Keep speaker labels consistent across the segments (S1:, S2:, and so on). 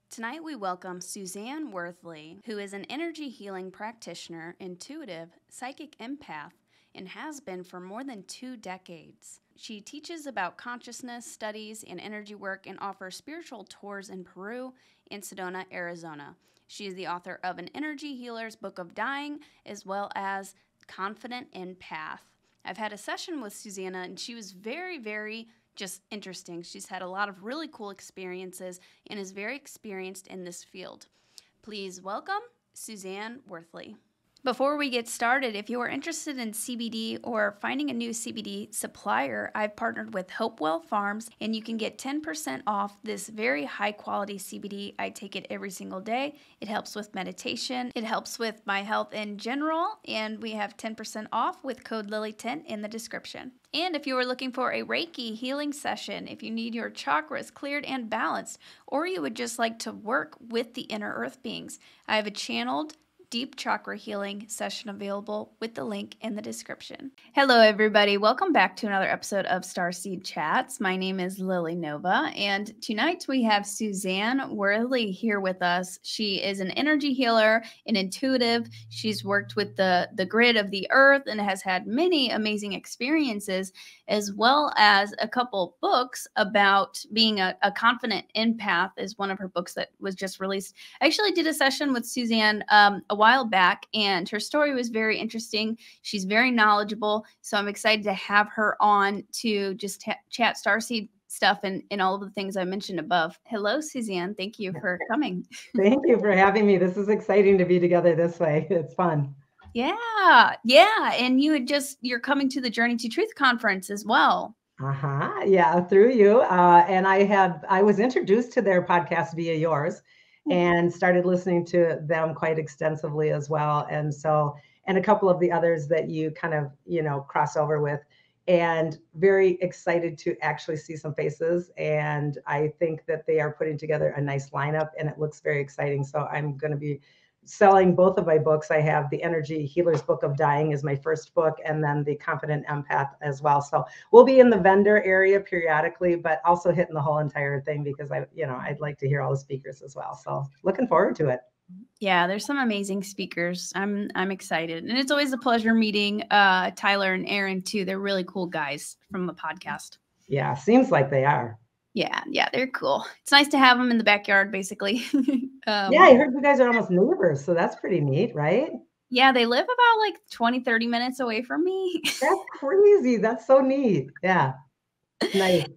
S1: Tonight we welcome Suzanne Worthley, who is an energy healing practitioner, intuitive, psychic empath, and has been for more than 2 decades. She teaches about consciousness, studies, and energy work and offers spiritual tours in Peru and Sedona, Arizona. She is the author of An Energy Healer's Book of Dying, as well as Confident Empath. I've had a session with Susanna, and she was very just interesting. She's had a lot of really cool experiences and is very experienced in this field. Please welcome Suzanne Worthley. Before we get started, if you are interested in CBD or finding a new CBD supplier, I've partnered with Hopewell Farms, and you can get 10% off this very high quality CBD. I take it every single day. It helps with meditation. It helps with my health in general, and we have 10% off with code Lily10 in the description. And if you are looking for a Reiki healing session, if you need your chakras cleared and balanced, or you would just like to work with the inner earth beings, I have a channeled deep chakra healing session available with the link in the description. Hello, everybody. Welcome back to another episode of Starseed Chats. My name is Lily Nova, and tonight we have Suzanne Worthley here with us. She is an energy healer, an intuitive. She's worked with the grid of the earth and has had many amazing experiences, as well as a couple books about being a confident empath is one of her books that was just released. I actually did a session with Suzanne a while back, and her story was very interesting. She's very knowledgeable, so I'm excited to have her on to just chat Starseed stuff and all of the things I mentioned above. Hello, Suzanne. Thank you for coming.
S2: Thank you for having me. This is exciting to be together this way. It's fun.
S1: Yeah. And you're coming to the Journey to Truth conference as well.
S2: Yeah, through you. And I was introduced to their podcast via yours and started listening to them quite extensively as well. And a couple of the others that you kind of, cross over with, and very excited to actually see some faces. And I think that they are putting together a nice lineup, and it looks very exciting. So I'm going to be selling both of my books. I have the Energy Healer's Book of Dying is my first book, and then the Confident Empath as well. So we'll be in the vendor area periodically, but also hitting the whole entire thing because I'd like to hear all the speakers as well. So looking forward to it.
S1: Yeah, there's some amazing speakers. I'm excited. And it's always a pleasure meeting Tyler and Aaron too. They're really cool guys from the podcast.
S2: Yeah, seems like they are.
S1: Yeah, they're cool. It's nice to have them in the backyard, basically.
S2: Yeah, I heard you guys are almost neighbors, so that's pretty neat, right?
S1: Yeah, they live about like 20-30 minutes away from me.
S2: That's crazy. That's so neat. Yeah. Nice.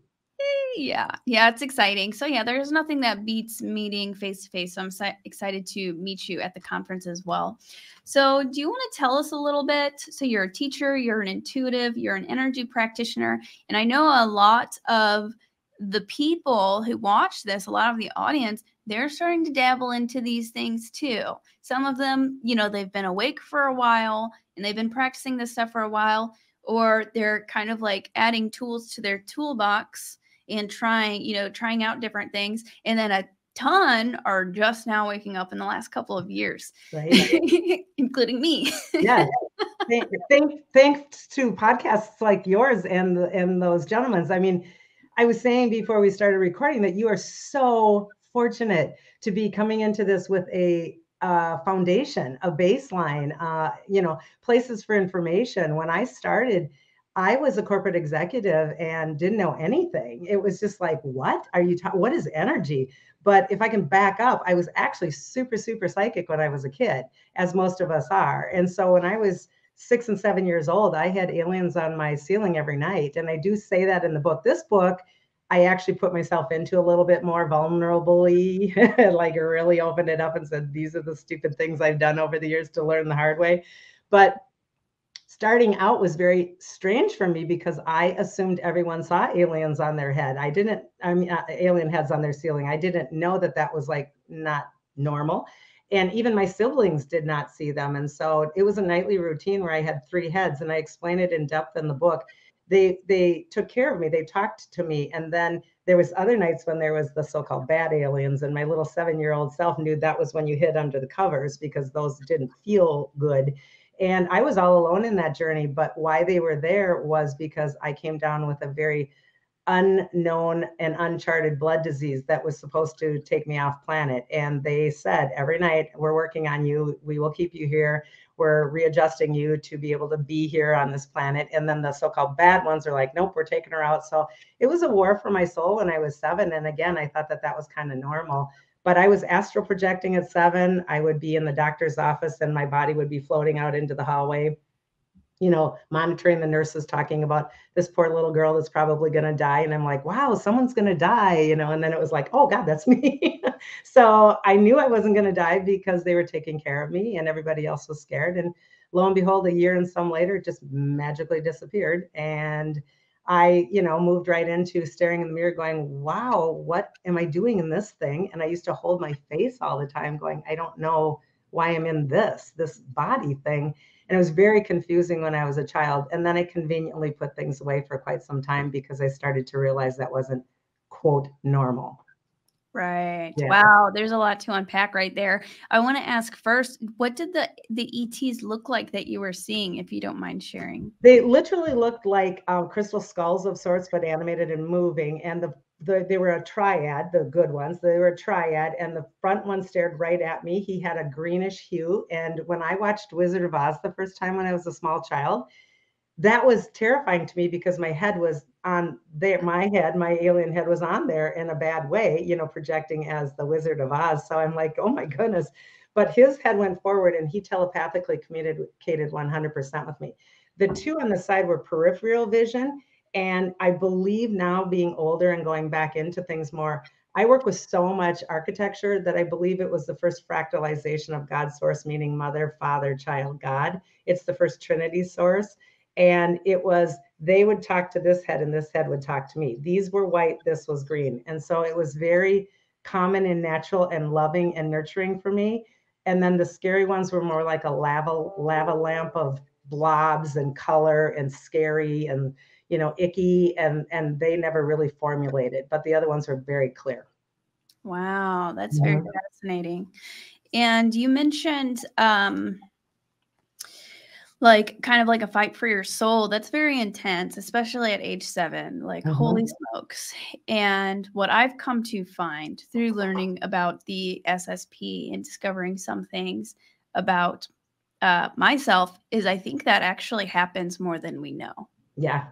S1: Yeah, it's exciting. So yeah, there's nothing that beats meeting face to face. So I'm excited to meet you at the conference as well. So do you want to tell us a little bit? So you're a teacher, you're an intuitive, you're an energy practitioner, and I know a lot of the people who watch this, a lot of the audience, they're starting to dabble into these things too. Some of them, they've been awake for a while and they've been practicing this stuff for a while, or they're kind of like adding tools to their toolbox and trying out different things. And then a ton are just now waking up in the last couple of years, right? Including me.
S2: Yeah. Thanks to podcasts like yours and those gentlemen's. I mean, I was saying before we started recording that you are so fortunate to be coming into this with a foundation, a baseline, places for information. When I started, I was a corporate executive and didn't know anything. It was just like, what are you what is energy? But if I can back up, I was actually super, super psychic when I was a kid, as most of us are. And so when I was 6 and 7 years old, I had aliens on my ceiling every night. And I do say that in the book. This book, I actually put myself into a little bit more vulnerably, like really opened it up and said, these are the stupid things I've done over the years to learn the hard way. But starting out was very strange for me because I assumed everyone saw aliens on their head. Alien heads on their ceiling. I didn't know that was like not normal. And even my siblings did not see them. And so it was a nightly routine where I had 3 heads, and I explain it in depth in the book. they took care of me. They talked to me. And then there was other nights when there was the so-called bad aliens, and my little 7-year-old self knew that was when you hid under the covers, because those didn't feel good. And I was all alone in that journey. But why they were there was because I came down with a very unknown and uncharted blood disease that was supposed to take me off planet. And they said, every night, we're working on you. We will keep you here. We're readjusting you to be able to be here on this planet. And then the so-called bad ones are like, nope, we're taking her out. So it was a war for my soul when I was 7. And again, I thought that that was kind of normal. But I was astral projecting at 7. I would be in the doctor's office and my body would be floating out into the hallway, monitoring the nurses talking about this poor little girl that's probably going to die. And I'm like, wow, someone's going to die, and then it was like, oh God, that's me. So I knew I wasn't going to die because they were taking care of me and everybody else was scared. And lo and behold, a year and some later, it just magically disappeared. And I, moved right into staring in the mirror going, wow, what am I doing in this thing? And I used to hold my face all the time going, I don't know why I'm in this body thing. And it was very confusing when I was a child. And then I conveniently put things away for quite some time because I started to realize that wasn't, quote, normal.
S1: Right. Yeah. Wow. There's a lot to unpack right there. I want to ask first, what did the ETs look like that you were seeing, if you don't mind sharing?
S2: They literally looked like crystal skulls of sorts, but animated and moving. And they were a triad, the good ones. They were a triad, and the front one stared right at me. He had a greenish hue. And when I watched Wizard of Oz the first time when I was a small child, that was terrifying to me because my head was on there. My alien head was on there in a bad way, projecting as the Wizard of Oz. So I'm like, oh my goodness. But his head went forward and he telepathically communicated 100% with me. The two on the side were peripheral vision. And I believe now, being older and going back into things more, I work with so much architecture that I believe it was the first fractalization of God's source, meaning mother, father, child, God. It's the first Trinity source. And it was, they would talk to this head and this head would talk to me. These were white, this was green. And so it was very common and natural and loving and nurturing for me. And then the scary ones were more like a lava lamp of blobs and color and scary and, icky. And they never really formulated, but the other ones were very clear.
S1: Wow. That's very fascinating. And you mentioned, kind of like a fight for your soul. That's very intense, especially at age 7, holy smokes. And what I've come to find through learning about the SSP and discovering some things about myself is I think that actually happens more than we know.
S2: Yeah.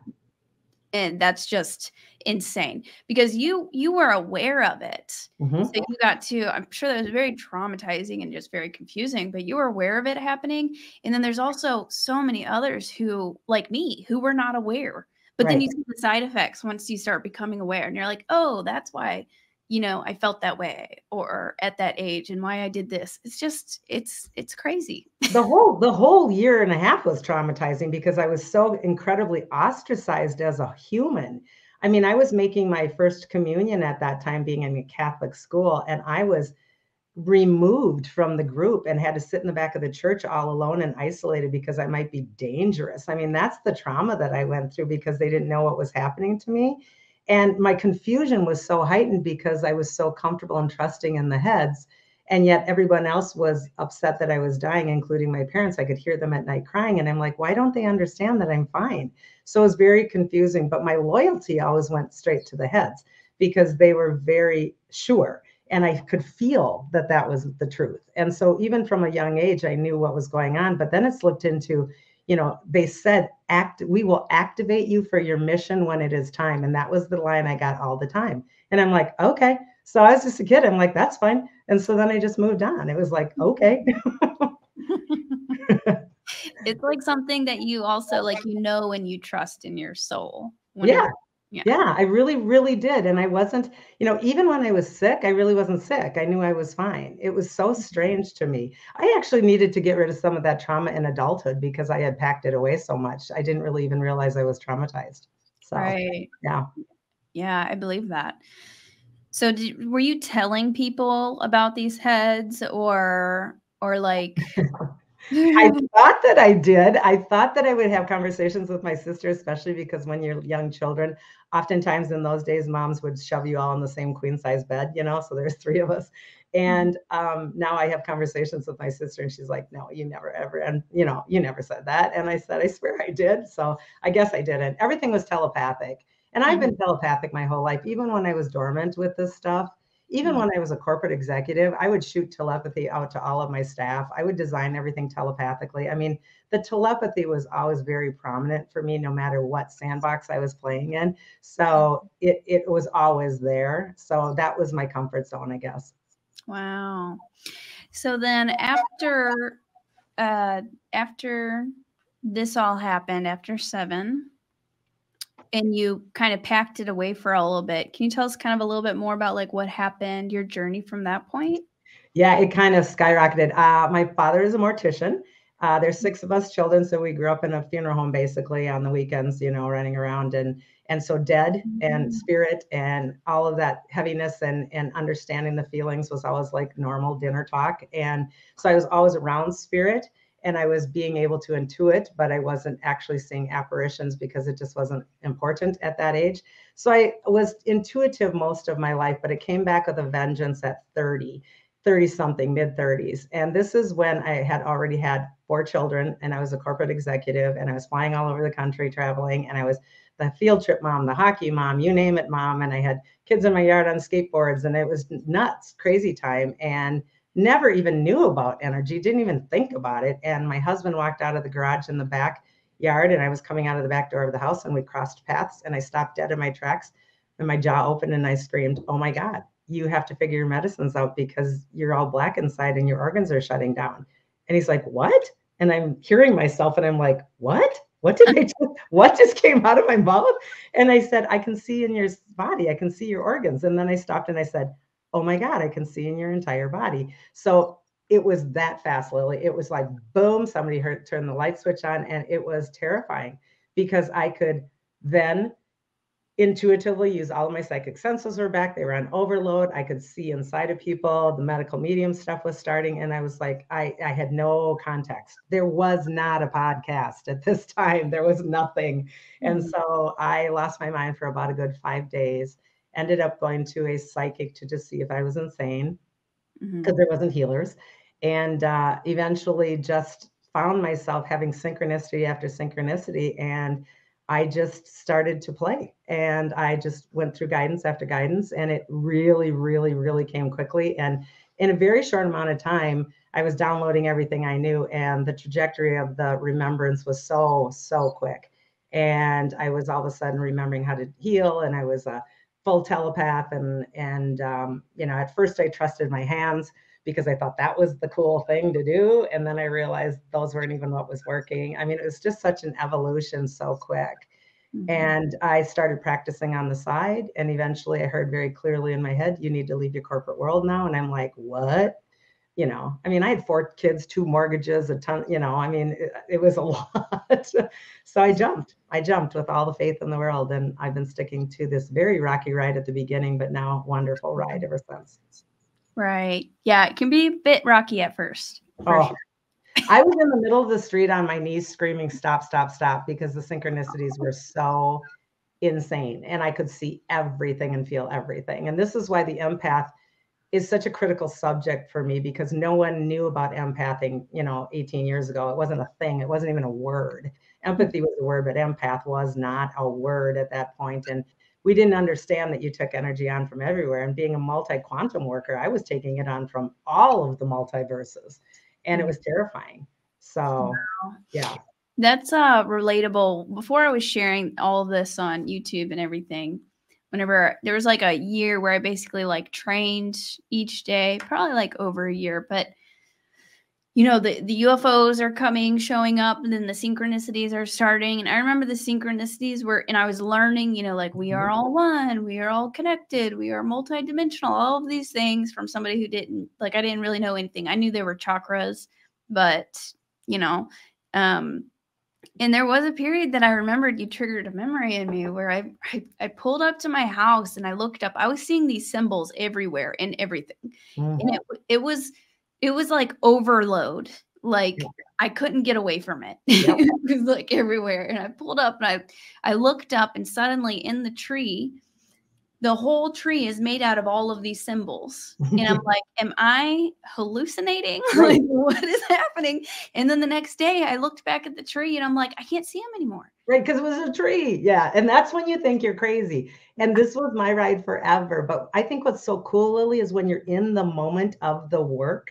S1: And that's just insane because you were aware of it. So you got to, I'm sure that was very traumatizing and just very confusing, but you were aware of it happening. And then there's also so many others who, like me, who were not aware. But then you see the side effects once you start becoming aware and you're like, oh, that's why, I felt that way or at that age and why I did this. It's just, it's crazy.
S2: The whole year and a half was traumatizing because I was so incredibly ostracized as a human. I mean, I was making my first communion at that time, being in a Catholic school, and I was removed from the group and had to sit in the back of the church all alone and isolated because I might be dangerous. I mean, that's the trauma that I went through because they didn't know what was happening to me. And my confusion was so heightened because I was so comfortable and trusting in the heads. And yet everyone else was upset that I was dying, including my parents. I could hear them at night crying. And I'm like, why don't they understand that I'm fine? So it was very confusing. But my loyalty always went straight to the heads because they were very sure. And I could feel that that was the truth. And so even from a young age, I knew what was going on. But then it slipped into, they said, we will activate you for your mission when it is time. And that was the line I got all the time. And I'm like, okay. So I was just a kid. I'm like, that's fine. And so then I just moved on. It was like, okay.
S1: It's like something that you also and you trust in your soul.
S2: Yeah, I really, really did. And I wasn't, even when I was sick, I really wasn't sick. I knew I was fine. It was so strange to me. I actually needed to get rid of some of that trauma in adulthood because I had packed it away so much. I didn't really even realize I was traumatized. So, yeah.
S1: Yeah, I believe that. So were you telling people about these heads or like
S2: I thought that I did. I thought that I would have conversations with my sister, especially because when you're young children, oftentimes in those days, moms would shove you all in the same queen size bed, so there's 3 of us. And now I have conversations with my sister and she's like, no, you never ever, and you never said that. And I said, I swear I did. So I guess I didn't. Everything was telepathic. And I've been telepathic my whole life, even when I was dormant with this stuff. Even when I was a corporate executive, I would shoot telepathy out to all of my staff. I would design everything telepathically. I mean, the telepathy was always very prominent for me, no matter what sandbox I was playing in. So it was always there. So that was my comfort zone, I guess.
S1: Wow. So then after this all happened, after 7, and you kind of packed it away for a little bit, can you tell us kind of a little bit more about like what happened, your journey from that point?
S2: Yeah, it kind of skyrocketed. My father is a mortician. There's 6 of us children, so we grew up in a funeral home basically on the weekends, running around, and so dead and spirit and all of that heaviness and understanding the feelings was always like normal dinner talk. And so I was always around spirit and I was being able to intuit, but I wasn't actually seeing apparitions because it just wasn't important at that age. So I was intuitive most of my life, but it came back with a vengeance at 30 something, mid 30s. And this is when I had already had 4 children and I was a corporate executive and I was flying all over the country traveling. And I was the field trip mom, the hockey mom, you name it, mom. And I had kids in my yard on skateboards and it was nuts, crazy time. And never even knew about energy, didn't even think about it. And my husband walked out of the garage in the backyard and I was coming out of the back door of the house and we crossed paths and I stopped dead in my tracks and my jaw opened and I screamed, oh my God, you have to figure your medicines out because you're all black inside and your organs are shutting down. And he's like, what? And I'm hearing myself and I'm like, what? What just came out of my mouth? And I said, I can see in your body, I can see your organs. And then I stopped and I said, oh my God, I can see in your entire body. So it was that fast, Lily. It was like, boom, somebody turned the light switch on and it was terrifying because I could then intuitively use all of my psychic senses were back. They were on overload. I could see inside of people. The medical medium stuff was starting. And I was like, I had no context. There was not a podcast at this time. There was nothing. And so I lost my mind for about a good 5 days, ended up going to a psychic to just see if I was insane because there wasn't healers. And eventually just found myself having synchronicity after synchronicity. And I just started to play and I just went through guidance after guidance and it really, really, really came quickly. And in a very short amount of time, I was downloading everything I knew and the trajectory of the remembrance was so, so quick. And I was all of a sudden remembering how to heal and I was a full telepath and at first I trusted my hands because I thought that was the cool thing to do. And then I realized those weren't even what was working. I mean, it was just such an evolution so quick. And I started practicing on the side. And eventually I heard very clearly in my head, you need to leave your corporate world now. And I'm like, what? I mean, I had 4 kids, 2 mortgages, a ton, I mean, it was a lot. So I jumped with all the faith in the world. And I've been sticking to this very rocky ride at the beginning, but now wonderful ride ever since.
S1: Right. Yeah, it can be a bit rocky at first.
S2: Sure. I was in the middle of the street on my knees screaming, stop, stop, stop, because the synchronicities were so insane and I could see everything and feel everything. And this is why the empath is such a critical subject for me because no one knew about empathing, 18 years ago. It wasn't a thing. It wasn't even a word. Empathy was a word, but empath was not a word at that point. And we didn't understand that you took energy on from everywhere. And being a multi-quantum worker, I was taking it on from all of the multiverses. And it was terrifying. So, yeah.
S1: That's relatable. Before I was sharing all of this on YouTube and everything, whenever there was like a year where I basically like trained each day, probably like over a year, but the UFOs are coming, showing up, and then the synchronicities are starting. And I remember the synchronicities and I was learning, like we are all one, we are all connected, we are multidimensional, all of these things from somebody who I didn't really know anything. I knew there were chakras, but, and there was a period that I remembered you triggered a memory in me where I pulled up to my house and I looked up. I was seeing these symbols everywhere and everything. And it was like overload. like I couldn't get away from it.
S2: Yep.
S1: It was like everywhere. And I pulled up and I looked up, and suddenly in the tree, the whole tree is made out of all of these symbols. And I'm like, am I hallucinating?
S2: Right.
S1: Like, what is happening? And then the next day I looked back at the tree and I'm like, I can't see them anymore.
S2: Right, because it was a tree. Yeah. And that's when you think you're crazy. And this was my ride forever. But I think what's so cool, Lily, is when you're in the moment of the work.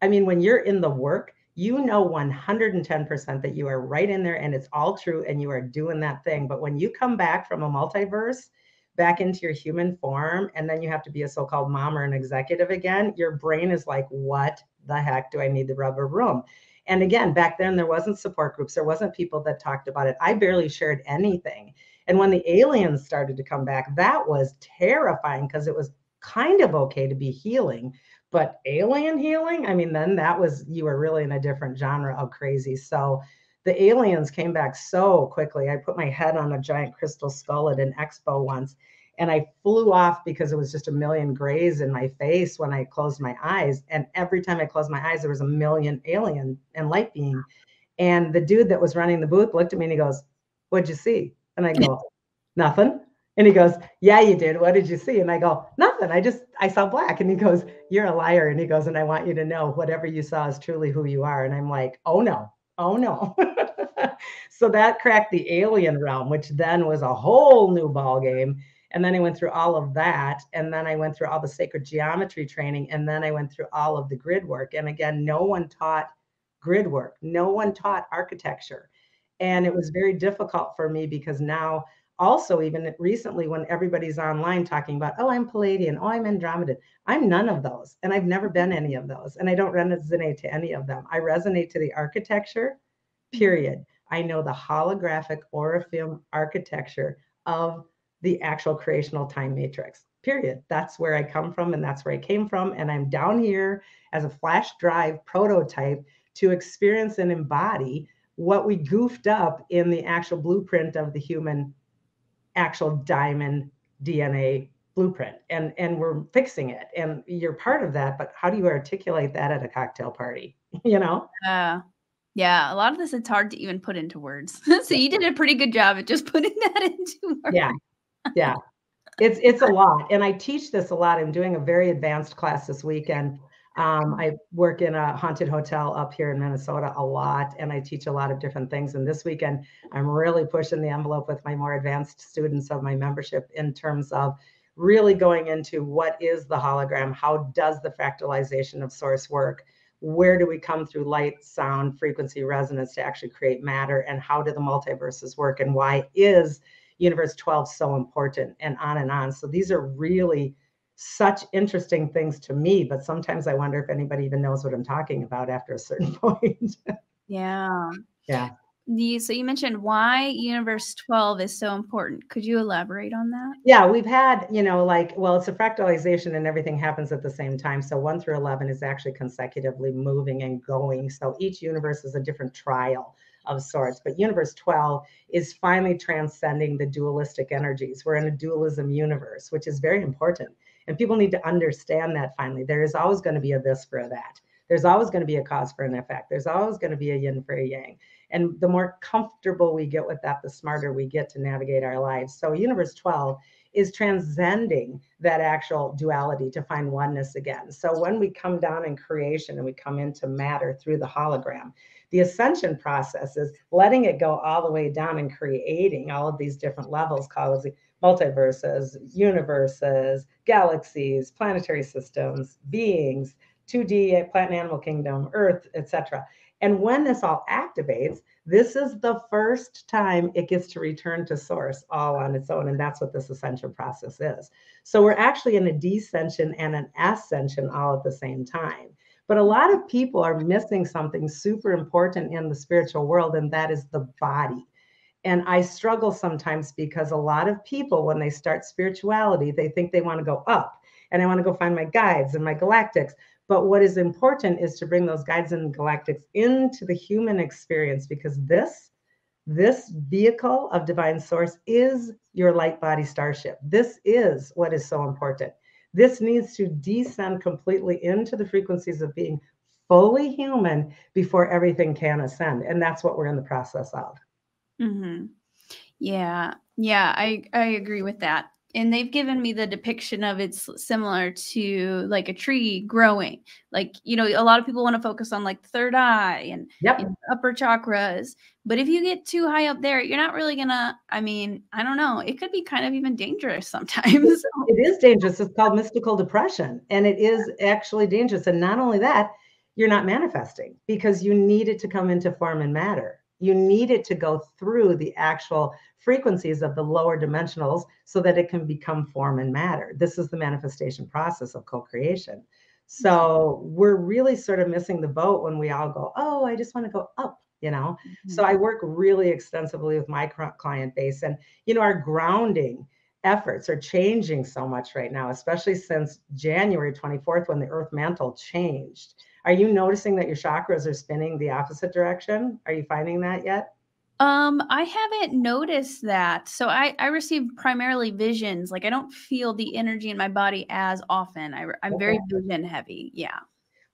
S2: I mean, when you're in the work, you know 110% that you are right in there and it's all true and you are doing that thing. But when you come back from a multiverse back into your human form, and then you have to be a so-called mom or an executive again, your brain is like, what the heck do I need the rubber room? And again, back then there wasn't support groups. There wasn't people that talked about it. I barely shared anything. And when the aliens started to come back, that was terrifying because it was kind of okay to be healing. But alien healing, I mean, then that was, you were really in a different genre of crazy. So the aliens came back so quickly. I put my head on a giant crystal skull at an expo once, and I flew off because it was just a million grays in my face when I closed my eyes. And every time I closed my eyes, there was a million alien and light being. And the dude that was running the booth looked at me and he goes, "What'd you see?" And I go, "Nothing." And he goes, "Yeah, you did. What did you see?" And I go, "Nothing. I saw black." And he goes, "You're a liar." And he goes, "And I want you to know whatever you saw is truly who you are." And I'm like, oh no, oh no. So that cracked the alien realm, which then was a whole new ball game. And then I went through all of that. And then I went through all the sacred geometry training. And then I went through all of the grid work. And again, no one taught grid work. No one taught architecture. And it was very difficult for me because now, also, even recently, when everybody's online talking about, oh, I'm Palladian, oh, I'm Andromedan, I'm none of those. And I've never been any of those. And I don't resonate to any of them. I resonate to the architecture, period. I know the holographic orifilm architecture of the actual creational time matrix, period. That's where I come from, and that's where I came from. And I'm down here as a flash drive prototype to experience and embody what we goofed up in the actual blueprint of the human actual diamond DNA blueprint. And we're fixing it. And you're part of that, but how do you articulate that at a cocktail party? You know?
S1: Yeah, a lot of this, it's hard to even put into words. So you did a pretty good job at just putting that into words.
S2: Yeah. Yeah. It's a lot. And I teach this a lot. I'm doing a very advanced class this weekend. I work in a haunted hotel up here in Minnesota a lot, and I teach a lot of different things. And this weekend, I'm really pushing the envelope with my more advanced students of my membership in terms of really going into what is the hologram? How does the fractalization of source work? Where do we come through light, sound, frequency, resonance to actually create matter? And how do the multiverses work? And why is Universe 12 so important, and on and on. So these are really such interesting things to me, but sometimes I wonder if anybody even knows what I'm talking about after a certain point.
S1: Yeah.
S2: Yeah.
S1: So you mentioned why Universe 12 is so important. Could you elaborate on that?
S2: Yeah, we've had, well, it's a fractalization and everything happens at the same time. So 1 through 11 is actually consecutively moving and going. So each universe is a different trial of sorts. But Universe 12 is finally transcending the dualistic energies. We're in a dualism universe, which is very important. And people need to understand that finally. There is always going to be a this for a that. There's always going to be a cause for an effect. There's always going to be a yin for a yang. And the more comfortable we get with that, the smarter we get to navigate our lives. So Universe 12 is transcending that actual duality to find oneness again. So when we come down in creation and we come into matter through the hologram, the ascension process is letting it go all the way down and creating all of these different levels called multiverses, universes, galaxies, planetary systems, beings, 2D, plant and animal kingdom, Earth, etc. And when this all activates, this is the first time it gets to return to source all on its own. And that's what this ascension process is. So we're actually in a descension and an ascension all at the same time. But a lot of people are missing something super important in the spiritual world, and that is the body. And I struggle sometimes because a lot of people, when they start spirituality, they think they want to go up and I want to go find my guides and my galactics. But what is important is to bring those guides and galactics into the human experience, because this vehicle of divine source is your light body starship. This is what is so important. This needs to descend completely into the frequencies of being fully human before everything can ascend. And that's what we're in the process of.
S1: Mm-hmm. Yeah. Yeah, I agree with that. And they've given me the depiction of it's similar to like a tree growing. Like, you know, a lot of people want to focus on like the third eye and
S2: Yep.
S1: you know, upper chakras. But if you get too high up there, you're not really gonna, I mean, I don't know. It could be kind of even dangerous sometimes.
S2: It is dangerous. It's called mystical depression. And it is actually dangerous. And not only that, you're not manifesting because you need it to come into form and matter. You need it to go through the actual frequencies of the lower dimensionals so that it can become form and matter. This is the manifestation process of co-creation. So we're really sort of missing the boat when we all go, oh, I just want to go up, you know? So I work really extensively with my client base, and, you know, our grounding efforts are changing so much right now, especially since January 24th, when the earth mantle changed. Are you noticing that your chakras are spinning the opposite direction? Are you finding that yet?
S1: I haven't noticed that. So I receive primarily visions. Like I don't feel the energy in my body as often. I'm very vision heavy. Yeah.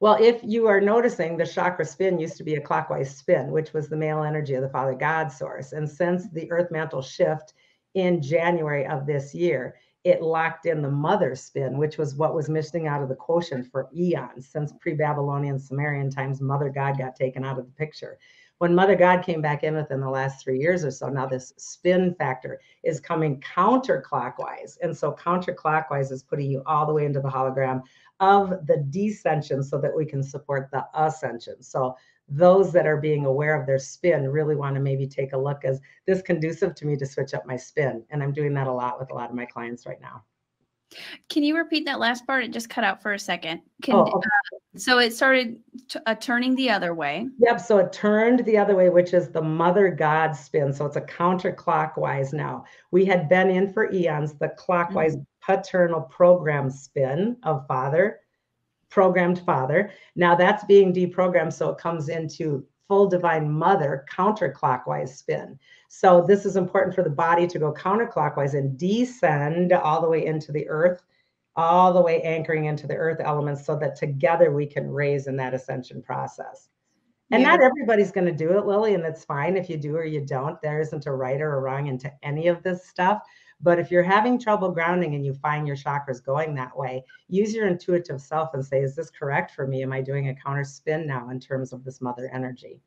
S2: Well, if you are noticing, the chakra spin used to be a clockwise spin, which was the male energy of the Father God source. And since the earth mantle shift in January of this year, it locked in the mother spin, which was what was missing out of the quotient for eons. Since pre-Babylonian Sumerian times, Mother God got taken out of the picture. When Mother God came back in within the last 3 years or so, now this spin factor is coming counterclockwise. And so counterclockwise is putting you all the way into the hologram of the descension so that we can support the ascension. So those that are being aware of their spin really want to maybe take a look. Is this conducive to me to switch up my spin? And I'm doing that a lot with a lot of my clients right now.
S1: Can you repeat that last part? It just cut out for a second.
S2: Okay.
S1: So it started turning the other way.
S2: Yep. So it turned the other way, which is the Mother God spin. So it's a counterclockwise now. We had been in for eons the clockwise paternal program spin of father, programmed father. Now that's being deprogrammed. So it comes into full divine mother counterclockwise spin. So this is important for the body to go counterclockwise and descend all the way into the earth, all the way anchoring into the earth elements so that together we can raise in that ascension process. And not everybody's going to do it, Lily, and that's fine if you do or you don't. There isn't a right or a wrong into any of this stuff. But if you're having trouble grounding and you find your chakras going that way, use your intuitive self and say, is this correct for me? Am I doing a counter spin now in terms of this mother energy?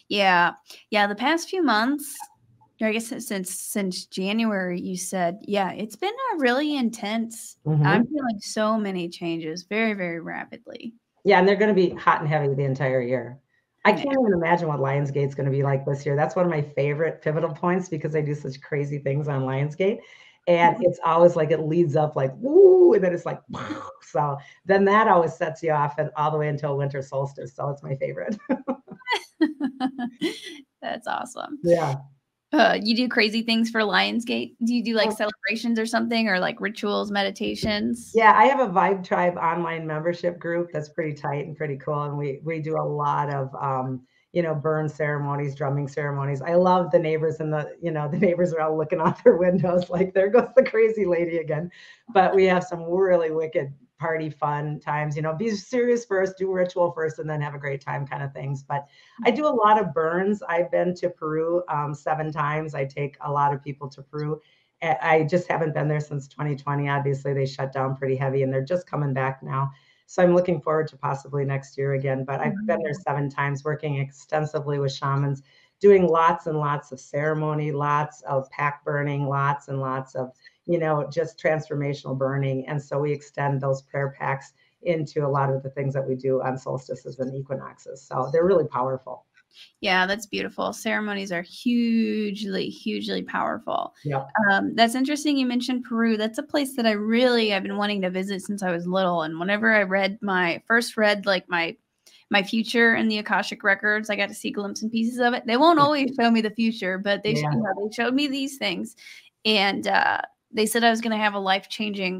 S1: Yeah. Yeah. The past few months, I guess since January, you said, yeah, it's been a really intense. I'm feeling so many changes very, very rapidly.
S2: Yeah, and they're going to be hot and heavy the entire year. I can't even imagine what Lionsgate's going to be like this year. That's one of my favorite pivotal points because I do such crazy things on Lionsgate. And it's always like it leads up like, woo, and then it's like, wow. So then that always sets you off and all the way until winter solstice. So it's my favorite.
S1: That's awesome.
S2: Yeah.
S1: You do crazy things for Lionsgate? Do you do like celebrations or something, or like rituals, meditations?
S2: Yeah, I have a Vibe Tribe online membership group that's pretty tight and pretty cool. And we do a lot of, burn ceremonies, drumming ceremonies. I love the neighbors and the neighbors are all looking out their windows like, there goes the crazy lady again. But we have some really wicked party fun times, be serious first, do ritual first, and then have a great time kind of things. But I do a lot of burns. I've been to Peru 7 times. I take a lot of people to Peru. I just haven't been there since 2020. Obviously, they shut down pretty heavy and they're just coming back now. So I'm looking forward to possibly next year again. But I've been there 7 times, working extensively with shamans, doing lots and lots of ceremony, lots of pack burning, lots and lots of just transformational burning. And so we extend those prayer packs into a lot of the things that we do on solstices and equinoxes. So they're really powerful.
S1: Yeah, that's beautiful. Ceremonies are hugely, hugely powerful.
S2: Yeah.
S1: That's interesting. You mentioned Peru. That's a place that I've been wanting to visit since I was little. And whenever I read my future in the Akashic records, I got to see glimpses and pieces of it. They won't always show me the future, but they showed me these things. And they said I was going to have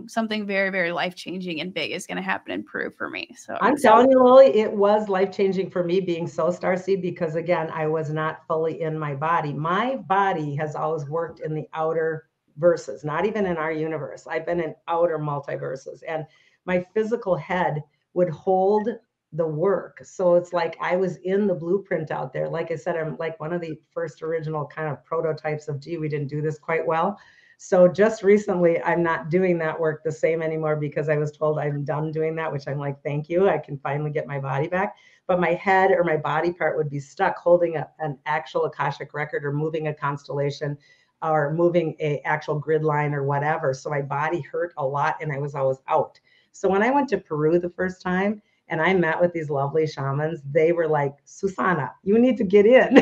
S1: something very, very life-changing and big is going to happen in Peru for me. So
S2: I'm telling you, Lily, it was life-changing for me being so starseed because, again, I was not fully in my body. My body has always worked in the outer verses, not even in our universe. I've been in outer multiverses. And my physical head would hold the work. So it's like I was in the blueprint out there. Like I said, I'm like one of the first original kind of prototypes of, gee, we didn't do this quite well. So just recently, I'm not doing that work the same anymore because I was told I'm done doing that, which I'm like, thank you. I can finally get my body back. But my head or my body part would be stuck holding an actual Akashic record or moving a constellation or moving a actual grid line or whatever. So my body hurt a lot and I was always out. So when I went to Peru the first time and I met with these lovely shamans, they were like, Susana, you need to get in,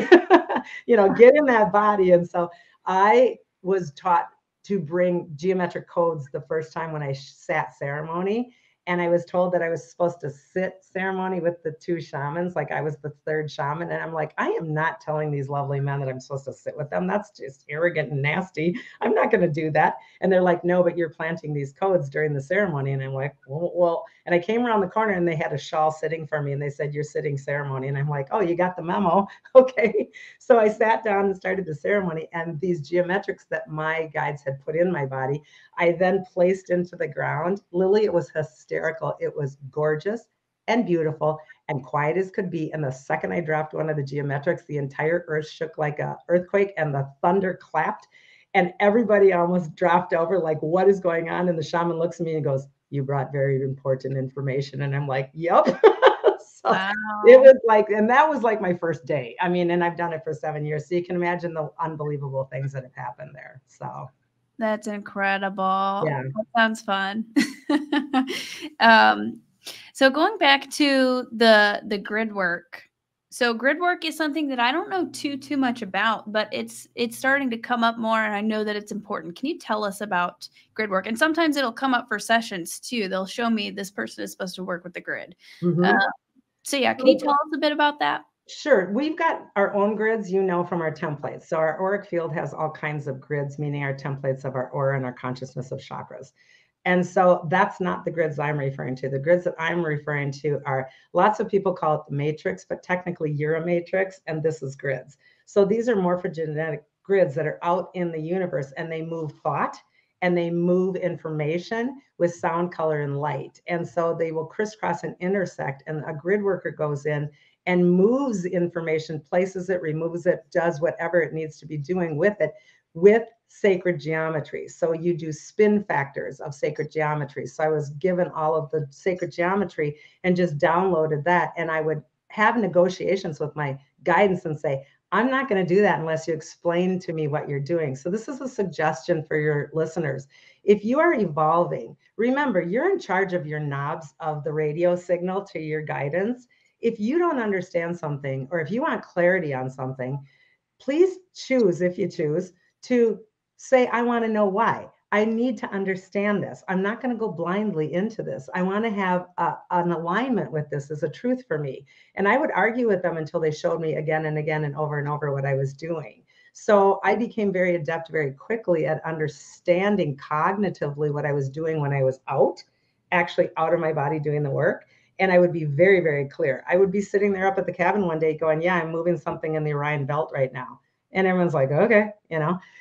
S2: get in that body. And so I was taught to bring geometric codes the first time when I sat ceremony. And I was told that I was supposed to sit ceremony with the two shamans, like I was the third shaman. And I'm like, I am not telling these lovely men that I'm supposed to sit with them. That's just arrogant and nasty. I'm not going to do that. And they're like, no, but you're planting these codes during the ceremony. And I'm like, well, and I came around the corner and they had a shawl sitting for me and they said, you're sitting ceremony. And I'm like, oh, you got the memo. Okay. So I sat down and started the ceremony, and these geometrics that my guides had put in my body, I then placed into the ground. Lily, it was hysterical. It was gorgeous and beautiful and quiet as could be. And the second I dropped one of the geometrics, the entire earth shook like an earthquake and the thunder clapped. And everybody almost dropped over, like, what is going on? And the shaman looks at me and goes, you brought very important information. And I'm like, yep. So wow. It was like, and that was like my first day. I mean, and I've done it for 7 years. So you can imagine the unbelievable things that have happened there. So.
S1: That's incredible.
S2: Yeah.
S1: That sounds fun. So going back to the grid work. So grid work is something that I don't know too much about, but it's starting to come up more, and I know that it's important. Can you tell us about grid work? And sometimes it'll come up for sessions too. They'll show me this person is supposed to work with the grid.
S2: Mm-hmm.
S1: So yeah, can you tell us a bit about that?
S2: Sure. We've got our own grids, from our templates. So our auric field has all kinds of grids, meaning our templates of our aura and our consciousness of chakras. And so that's not the grids I'm referring to. The grids that I'm referring to are, lots of people call it the matrix, but technically you're a matrix and this is grids. So these are morphogenetic grids that are out in the universe, and they move thought and they move information with sound, color, and light. And so they will crisscross and intersect, and a grid worker goes in and moves information, places it, removes it, does whatever it needs to be doing with it, with sacred geometry. So you do spin factors of sacred geometry. So I was given all of the sacred geometry and just downloaded that. And I would have negotiations with my guidance and say, I'm not going to do that unless you explain to me what you're doing. So this is a suggestion for your listeners. If you are evolving, remember, you're in charge of your knobs of the radio signal to your guidance. If you don't understand something, or if you want clarity on something, please choose, if you choose, to say, I want to know why. I need to understand this. I'm not going to go blindly into this. I want to have an alignment with this as a truth for me. And I would argue with them until they showed me again and again and over what I was doing. So I became very adept very quickly at understanding cognitively what I was doing when I was actually out of my body doing the work. And I would be very, very clear. I would be sitting there up at the cabin one day going, yeah, I'm moving something in the Orion belt right now. And everyone's like, okay,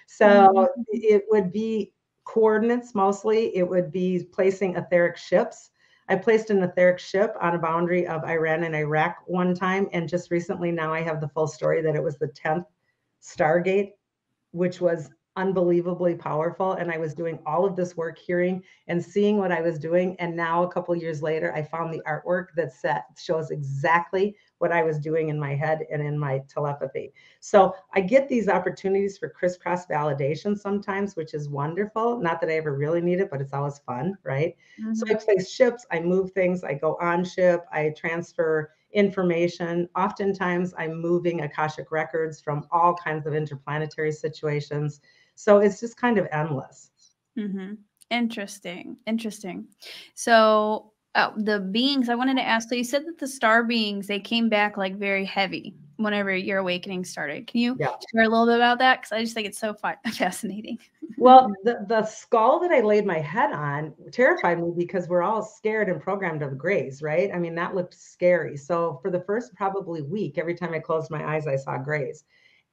S2: So it would be coordinates mostly. It would be placing etheric ships. I placed an etheric ship on a boundary of Iran and Iraq one time. And just recently now I have the full story that it was the 10th Stargate, which was unbelievably powerful. And I was doing all of this work, hearing and seeing what I was doing. And now a couple of years later, I found the artwork that shows exactly what I was doing in my head and in my telepathy. So I get these opportunities for crisscross validation sometimes, which is wonderful. Not that I ever really need it, but it's always fun, right? Mm-hmm. So I place ships, I move things, I go on ship, I transfer information. Oftentimes I'm moving Akashic records from all kinds of interplanetary situations. So it's just kind of endless.
S1: Mm-hmm. Interesting. So the beings, I wanted to ask, so you said that the star beings, they came back like very heavy whenever your awakening started. Can you share a little bit about that? Because I just think it's so fascinating.
S2: Well, the skull that I laid my head on terrified me because we're all scared and programmed of grays, right? I mean, that looked scary. So for the first probably week, every time I closed my eyes, I saw grays.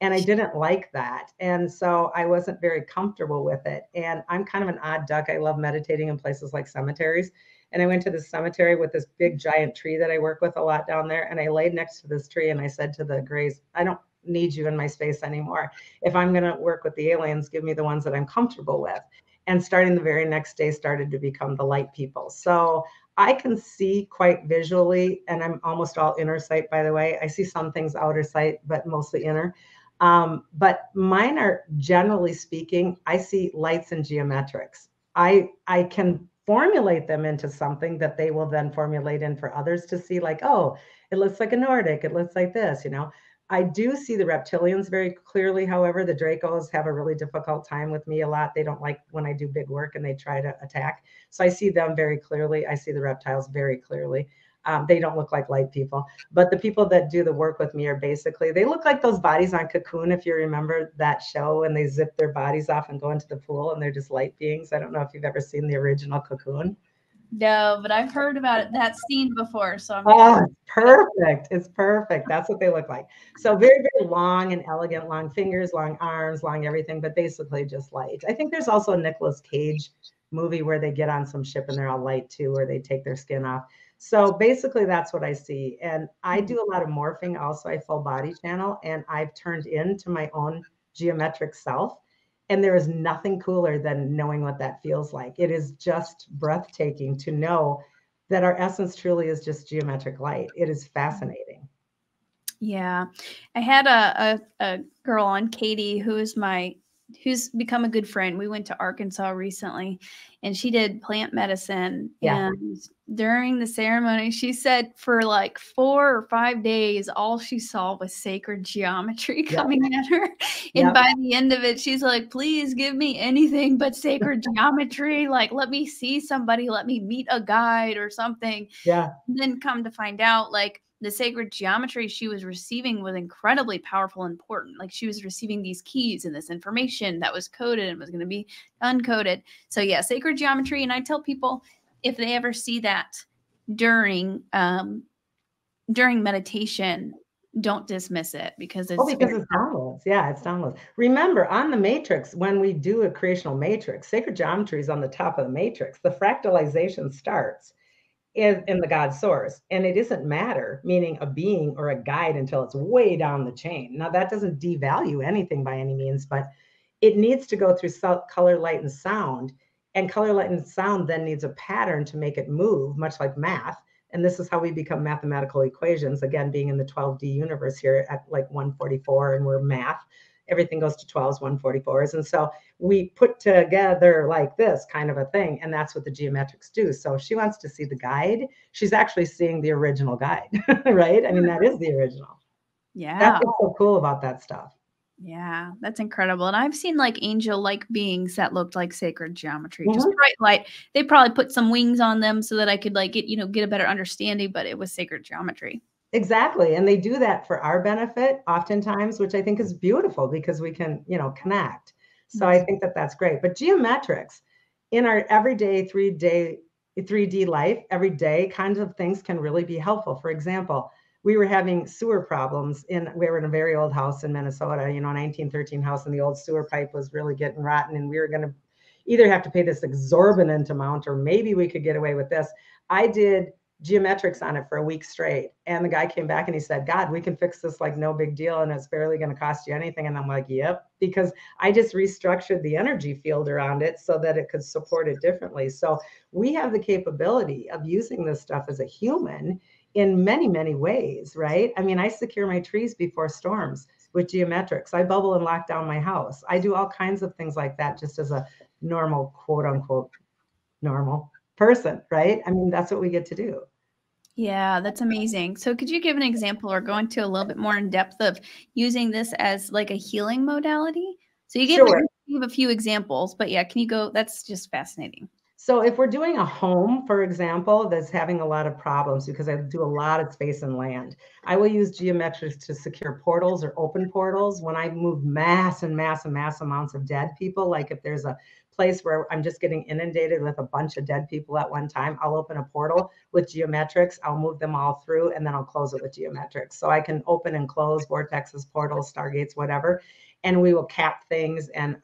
S2: And I didn't like that. And so I wasn't very comfortable with it. And I'm kind of an odd duck. I love meditating in places like cemeteries. And I went to the cemetery with this big giant tree that I work with a lot down there. And I laid next to this tree and I said to the grays, I don't need you in my space anymore. If I'm going to work with the aliens, give me the ones that I'm comfortable with. And starting the very next day started to become the light people. So I can see quite visually, and I'm almost all inner sight, by the way. I see some things outer sight, but mostly inner. But mine are, generally speaking, I see lights and geometrics. I can formulate them into something that they will then formulate in for others to see, like, oh, it looks like a Nordic, it looks like this, you know. I do see the reptilians very clearly. However, the Dracos have a really difficult time with me a lot. They don't like when I do big work and they try to attack. So I see them very clearly. I see the reptiles very clearly. They don't look like light people, but the people that do the work with me are basically, they look like those bodies on Cocoon, if you remember that show, and they zip their bodies off and go into the pool and they're just light beings. I don't know if you've ever seen the original Cocoon.
S1: No, but I've heard about it, that scene before. So I'm
S2: it's perfect. It's perfect. That's what they look like. So very, very long and elegant, long fingers, long arms, long everything, but basically just light. I think there's also a Nicolas Cage movie where they get on some ship and they're all light too, where they take their skin off. So basically that's what I see. And I do a lot of morphing also. I full body channel, and I've turned into my own geometric self. And there is nothing cooler than knowing what that feels like. It is just breathtaking to know that our essence truly is just geometric light. It is fascinating.
S1: Yeah. I had a girl on, Katie, who's become a good friend. We went to Arkansas recently and she did plant medicine.
S2: Yeah.
S1: And during the ceremony, she said for like 4 or 5 days, all she saw was sacred geometry coming at her. And by the end of it, she's like, please give me anything but sacred geometry. Like, let me see somebody, let me meet a guide or something.
S2: Yeah.
S1: And then come to find out, like, the sacred geometry she was receiving was incredibly powerful and important. Like, she was receiving these keys and this information that was coded and was going to be uncoded. So yeah, sacred geometry. And I tell people, if they ever see that during meditation, don't dismiss it, because it's
S2: downloads. Yeah, it's downloads. Remember, on the matrix, when we do a creational matrix, sacred geometry is on the top of the matrix. The fractalization starts in the God source, and it isn't matter, meaning a being or a guide, until it's way down the chain. Now, that doesn't devalue anything by any means, but it needs to go through color, light, and sound. And color, light, and sound then needs a pattern to make it move, much like math. And this is how we become mathematical equations, again, being in the 12D universe here at like 144, and we're math. Everything goes to 12s, 144s. And so we put together like this kind of a thing. And that's what the geometrics do. So if she wants to see the guide, she's actually seeing the original guide, right? I mean, that is the original.
S1: Yeah.
S2: That's what's so cool about that stuff.
S1: Yeah, that's incredible. And I've seen like angel-like beings that looked like sacred geometry, just bright light. They probably put some wings on them so that I could like get a better understanding, but it was sacred geometry.
S2: Exactly. And they do that for our benefit oftentimes, which I think is beautiful, because we can, connect. So I think that that's great. But geometrics in our everyday 3D life, every day kinds of things can really be helpful. For example, we were having sewer problems we were in a very old house in Minnesota, a 1913 house, and the old sewer pipe was really getting rotten. And we were going to either have to pay this exorbitant amount, or maybe we could get away with this. I did geometrics on it for a week straight. And the guy came back and he said, God, we can fix this like no big deal, and it's barely going to cost you anything. And I'm like, yep, because I just restructured the energy field around it so that it could support it differently. So we have the capability of using this stuff as a human in many, many ways, right? I mean, I secure my trees before storms with geometrics. I bubble and lock down my house. I do all kinds of things like that just as a normal, quote unquote, normal person, right? I mean, that's what we get to do.
S1: Yeah, that's amazing. So could you give an example or go into a little bit more in depth of using this as like a healing modality? So you gave a few examples, but yeah, can you go? That's just fascinating.
S2: So if we're doing a home, for example, that's having a lot of problems, because I do a lot of space and land, I will use geometrics to secure portals or open portals. When I move mass and mass and mass amounts of dead people, like if there's a place where I'm just getting inundated with a bunch of dead people at one time, I'll open a portal with geometrics. I'll move them all through, and then I'll close it with geometrics. So I can open and close vortexes, portals, stargates, whatever. And we will cap things, and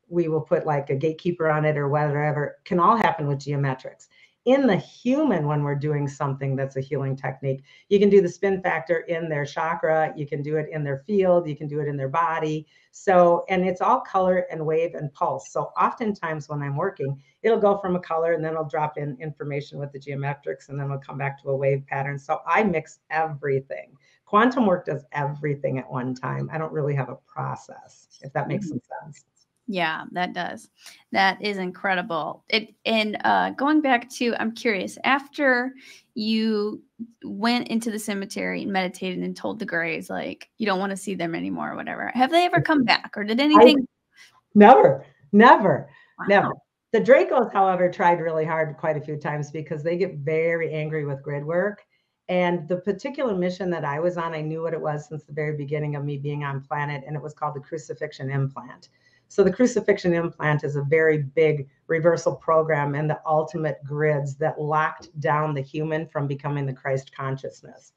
S2: we will put like a gatekeeper on it or whatever. Can all happen with geometrics. In the human, when we're doing something that's a healing technique, you can do the spin factor in their chakra, you can do it in their field, you can do it in their body. So, and it's all color and wave and pulse. So oftentimes when I'm working, it'll go from a color and then I'll drop in information with the geometrics and then we'll come back to a wave pattern. So I mix everything. Quantum work does everything at one time. I don't really have a process, if that makes some sense.
S1: Yeah, that does. That is incredible. Going back to, I'm curious, after you went into the cemetery and meditated and told the grays, like, you don't want to see them anymore or whatever, have they ever come back, or did anything?
S2: Never. Wow. Never. The Dracos, however, tried really hard quite a few times because they get very angry with grid work. And the particular mission that I was on, I knew what it was since the very beginning of me being on planet, and it was called the Crucifixion Implant. So the Crucifixion Implant is a very big reversal program and the ultimate grids that locked down the human from becoming the Christ consciousness.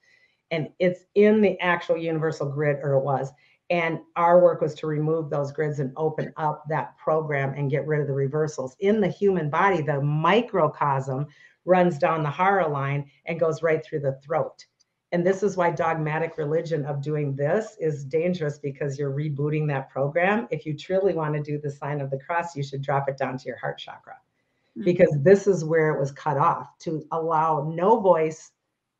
S2: And it's in the actual universal grid, or it was. And our work was to remove those grids and open up that program and get rid of the reversals. In the human body, the microcosm runs down the hara line and goes right through the throat. And this is why dogmatic religion of doing this is dangerous, because you're rebooting that program. If you truly want to do the sign of the cross, you should drop it down to your heart chakra, because this is where it was cut off, to allow no voice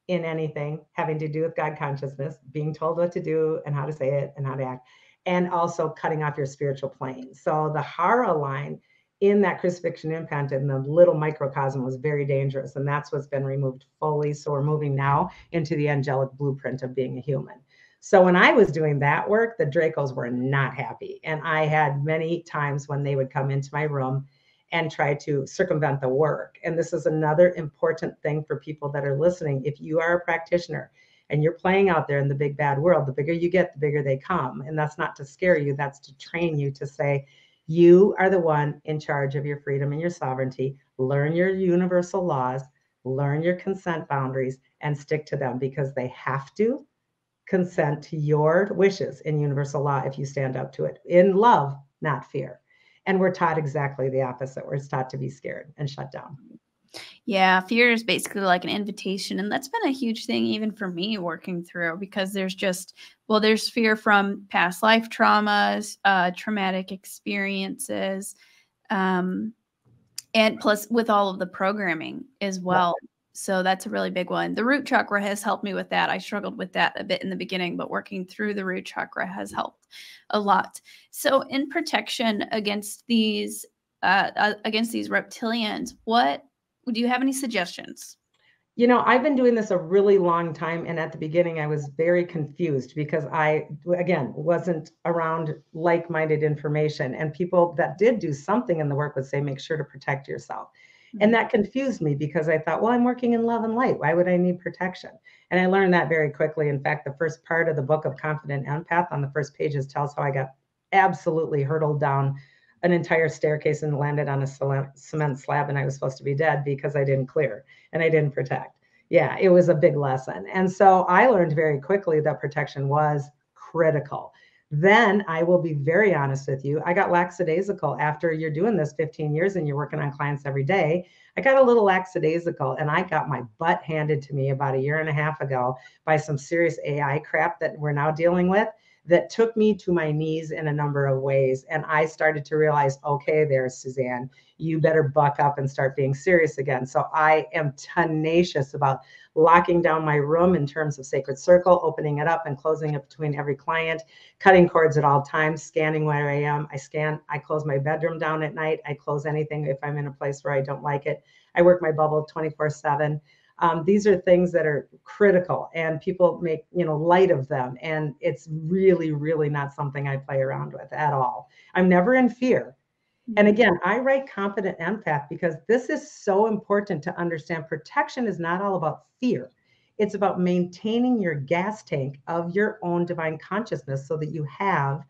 S2: in anything having to do with God consciousness, being told what to do and how to say it and how to act, and also cutting off your spiritual plane. So the hara line in that crucifixion implant in the little microcosm was very dangerous. And that's what's been removed fully. So we're moving now into the angelic blueprint of being a human. So when I was doing that work, the Dracos were not happy. And I had many times when they would come into my room and try to circumvent the work. And this is another important thing for people that are listening. If you are a practitioner and you're playing out there in the big bad world, the bigger you get, the bigger they come. And that's not to scare you. That's to train you to say, you are the one in charge of your freedom and your sovereignty. Learn your universal laws, learn your consent boundaries, and stick to them, because they have to consent to your wishes in universal law if you stand up to it in love, not fear. And we're taught exactly the opposite. We're taught to be scared and shut down.
S1: Yeah, fear is basically like an invitation. And that's been a huge thing even for me working through, because there's there's fear from past life traumas, traumatic experiences, and plus with all of the programming as well. Yeah. So that's a really big one. The root chakra has helped me with that. I struggled with that a bit in the beginning, but working through the root chakra has helped a lot. So in protection against these reptilians, do you have any suggestions?
S2: You know, I've been doing this a really long time. And at the beginning, I was very confused because I, again, wasn't around like-minded information. And people that did do something in the work would say, make sure to protect yourself. Mm-hmm. And that confused me, because I thought, well, I'm working in love and light. Why would I need protection? And I learned that very quickly. In fact, the first part of the book of Confident Empath, on the first pages, tells how I got absolutely hurtled down an entire staircase and landed on a cement slab, and I was supposed to be dead because I didn't clear and I didn't protect. Yeah, it was a big lesson. And so I learned very quickly that protection was critical. Then I will be very honest with you. I got lackadaisical after you're doing this 15 years and you're working on clients every day. I got a little lackadaisical, and I got my butt handed to me about 1.5 years ago by some serious AI crap that we're now dealing with, that took me to my knees in a number of ways. And I started to realize, okay, there's Suzanne, you better buck up and start being serious again. So I am tenacious about locking down my room in terms of sacred circle, opening it up and closing it between every client, cutting cords at all times, scanning where I am. I close my bedroom down at night. I close anything if I'm in a place where I don't like it. I work my bubble 24/7. These are things that are critical, and people make, light of them. And it's really, really not something I play around with at all. I'm never in fear. Mm-hmm. And again, I write Confident Empath because this is so important to understand. Protection is not all about fear. It's about maintaining your gas tank of your own divine consciousness so that you have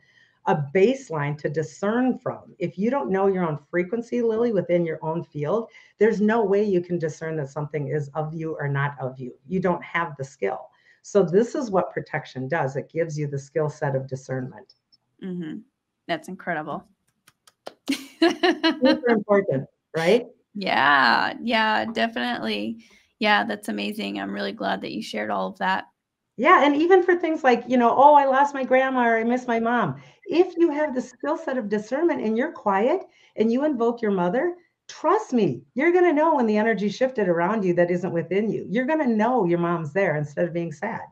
S2: a baseline to discern from. If you don't know your own frequency, Lily, within your own field, there's no way you can discern that something is of you or not of you. You don't have the skill. So this is what protection does. It gives you the skill set of discernment.
S1: Mm-hmm. That's incredible.
S2: Super important, right?
S1: Yeah, definitely. Yeah, that's amazing. I'm really glad that you shared all of that.
S2: Yeah, and even for things like, oh, I lost my grandma or I miss my mom. If you have the skill set of discernment and you're quiet and you invoke your mother, trust me, you're going to know when the energy shifted around you that isn't within you. You're going to know your mom's there instead of being sad.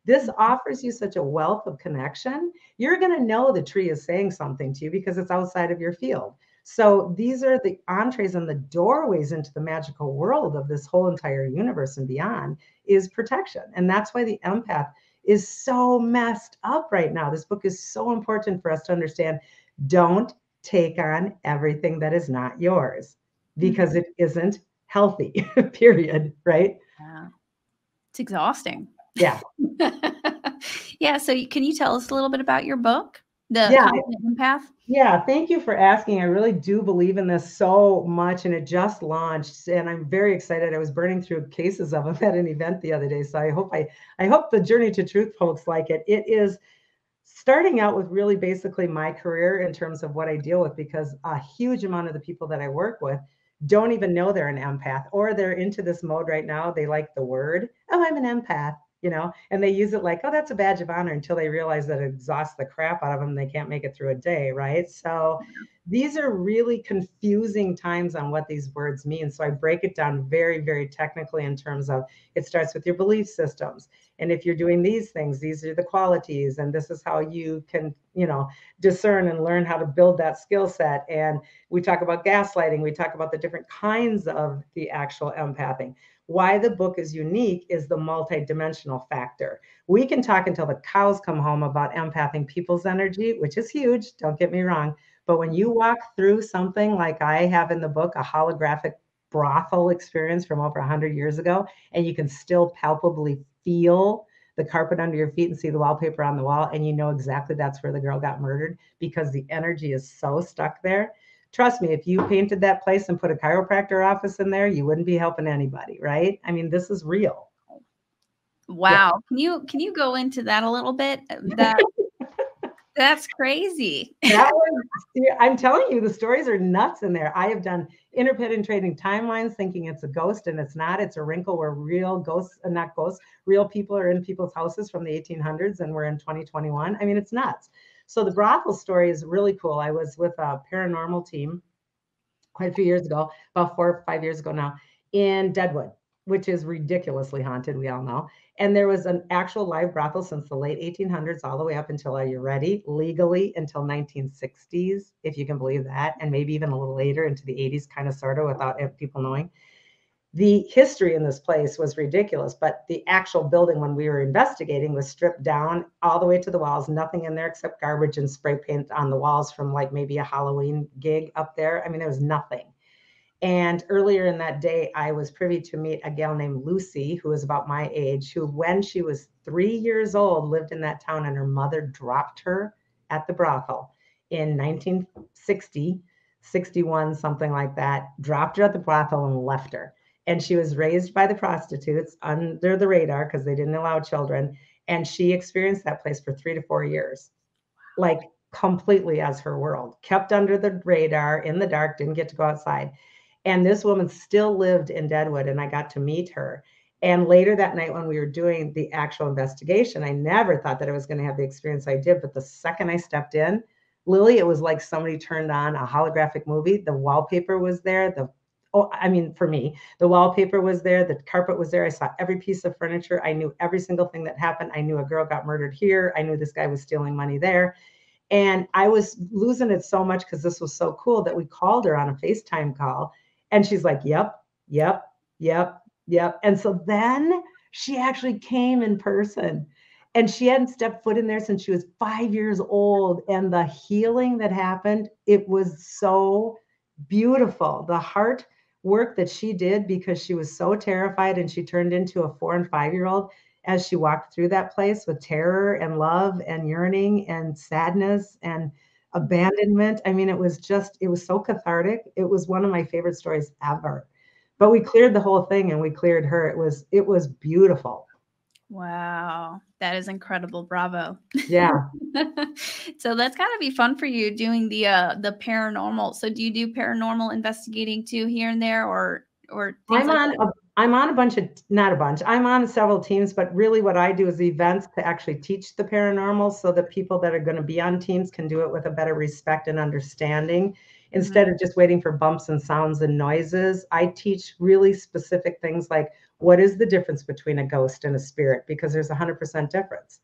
S2: This offers you such a wealth of connection. You're going to know the tree is saying something to you because it's outside of your field. So these are the entrees and the doorways into the magical world of this whole entire universe and beyond is protection. And that's why the empath is so messed up right now. This book is so important for us to understand. Don't take on everything that is not yours because it isn't healthy, period. Right?
S1: Yeah. It's exhausting.
S2: Yeah.
S1: Yeah. So can you tell us a little bit about your book, The
S2: Yeah.
S1: Confident Empath?
S2: Yeah, thank you for asking. I really do believe in this so much, and it just launched, and I'm very excited. I was burning through cases of them at an event the other day, so I hope the Journey to Truth folks like it. It is starting out with really basically my career in terms of what I deal with, because a huge amount of the people that I work with don't even know they're an empath, or they're into this mode right now. They like the word, oh, I'm an empath, and they use it like, oh, that's a badge of honor, until they realize that it exhausts the crap out of them. They can't make it through a day, right? So these are really confusing times on what these words mean. So I break it down very, very technically in terms of it starts with your belief systems. And if you're doing these things, these are the qualities, and this is how you can, discern and learn how to build that skill set. And we talk about gaslighting. We talk about the different kinds of the actual empathing. Why the book is unique is the multidimensional factor. We can talk until the cows come home about empathing people's energy, which is huge. Don't get me wrong. But when you walk through something like I have in the book, a holographic brothel experience from over 100 years ago, and you can still palpably feel the carpet under your feet and see the wallpaper on the wall, and you know exactly that's where the girl got murdered because the energy is so stuck there. Trust me, if you painted that place and put a chiropractor office in there, you wouldn't be helping anybody, right? I mean, this is real.
S1: Wow. Yeah. Can you go into that a little bit? That's crazy.
S2: I'm telling you, the stories are nuts in there. I have done interpenetrating timelines thinking it's a ghost, and it's not. It's a wrinkle where real ghosts, not ghosts, real people are in people's houses from the 1800s, and we're in 2021. I mean, it's nuts. So the brothel story is really cool. I was with a paranormal team quite a few years ago, about 4 or 5 years ago now, in Deadwood, which is ridiculously haunted, we all know. And there was an actual live brothel since the late 1800s all the way up until, are you ready, legally until 1960s, if you can believe that, and maybe even a little later into the 80s, kind of, sort of, without people knowing. The history in this place was ridiculous, but the actual building, when we were investigating, was stripped down all the way to the walls, nothing in there except garbage and spray paint on the walls from like maybe a Halloween gig up there. I mean, there was nothing. And earlier in that day, I was privy to meet a gal named Lucy, who was about my age, who, when she was 3 years old, lived in that town, and her mother dropped her at the brothel in 1960, 61, something like that, dropped her at the brothel and left her. And she was raised by the prostitutes under the radar because they didn't allow children. And she experienced that place for 3 to 4 years, like completely as her world, kept under the radar in the dark, didn't get to go outside. And this woman still lived in Deadwood, and I got to meet her. And later that night, when we were doing the actual investigation, I never thought that I was going to have the experience I did. But the second I stepped in, Lily, it was like somebody turned on a holographic movie. The wallpaper was there. For me, the wallpaper was there. The carpet was there. I saw every piece of furniture. I knew every single thing that happened. I knew a girl got murdered here. I knew this guy was stealing money there. And I was losing it so much because this was so cool that we called her on a FaceTime call. And she's like, yep. And so then she actually came in person, and she hadn't stepped foot in there since she was 5 years old. And the healing that happened, it was so beautiful. The heart work that she did, because she was so terrified and she turned into a 4 and 5 year old. as she walked through that place with terror and love and yearning and sadness and abandonment. I mean, it was so cathartic. It was one of my favorite stories ever. But we cleared the whole thing and we cleared her. It was beautiful.
S1: Wow, that is incredible. Bravo.
S2: Yeah.
S1: So that's gotta be fun for you doing the paranormal. So do you do paranormal investigating too here and there or things like that?
S2: I'm on a bunch of, not a bunch, I'm on several teams, but really what I do is events to actually teach the paranormal so that people that are going to be on teams can do it with a better respect and understanding instead of just waiting for bumps and sounds and noises. I teach really specific things like what is the difference between a ghost and a spirit, because there's 100% difference.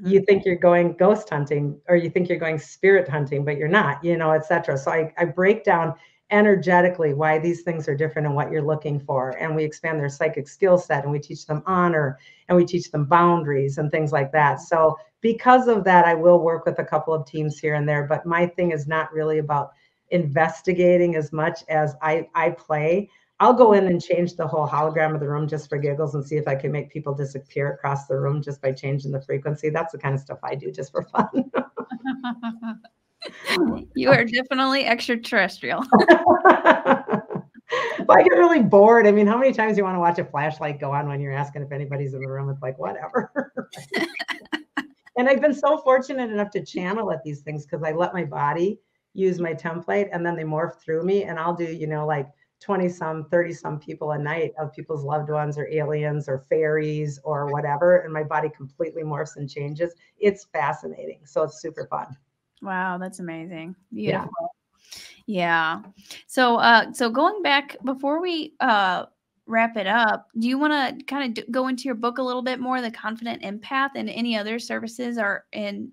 S2: You think you're going ghost hunting or you think you're going spirit hunting, but you're not, etc. So I break down energetically why these things are different and what you're looking for. And we expand their psychic skill set and we teach them honor and we teach them boundaries and things like that. So because of that, I will work with a couple of teams here and there, but my thing is not really about investigating as much as I play. I'll go in and change the whole hologram of the room just for giggles and see if I can make people disappear across the room just by changing the frequency. That's the kind of stuff I do just for fun.
S1: You are definitely extraterrestrial.
S2: I get really bored. I mean, how many times do you want to watch a flashlight go on when you're asking if anybody's in the room? It's like, whatever. And I've been so fortunate enough to channel at these things because I let my body use my template and then they morph through me. And I'll do, like 20 some, 30 some people a night of people's loved ones or aliens or fairies or whatever. And my body completely morphs and changes. It's fascinating. So it's super fun.
S1: Wow, that's amazing. Beautiful. Yeah. So going back before we wrap it up, do you want to kind of go into your book a little bit more, The Confident Empath, and any other services are in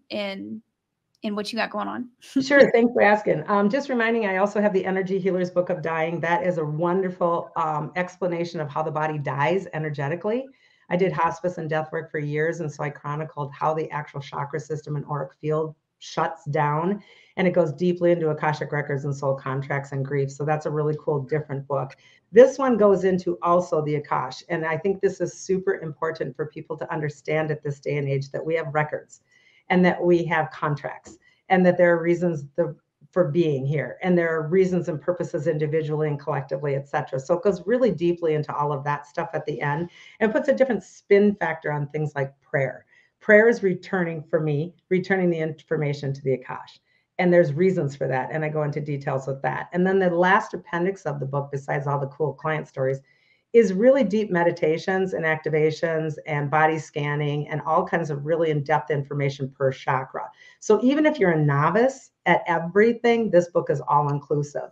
S1: what you got going on?
S2: Sure. Thanks for asking. Just reminding, I also have the Energy Healer's Book of Dying. That is a wonderful explanation of how the body dies energetically. I did hospice and death work for years, and so I chronicled how the actual chakra system and auric field shuts down, and it goes deeply into Akashic records and soul contracts and grief. So that's a really cool, different book. This one goes into also the Akash, and I think this is super important for people to understand at this day and age that we have records and that we have contracts and that there are reasons for being here and there are reasons and purposes individually and collectively, etc. So it goes really deeply into all of that stuff at the end and puts a different spin factor on things like prayer. Prayer is returning the information to the Akash. And there's reasons for that. And I go into details with that. And then the last appendix of the book, besides all the cool client stories, is really deep meditations and activations and body scanning and all kinds of really in-depth information per chakra. So even if you're a novice at everything, this book is all inclusive.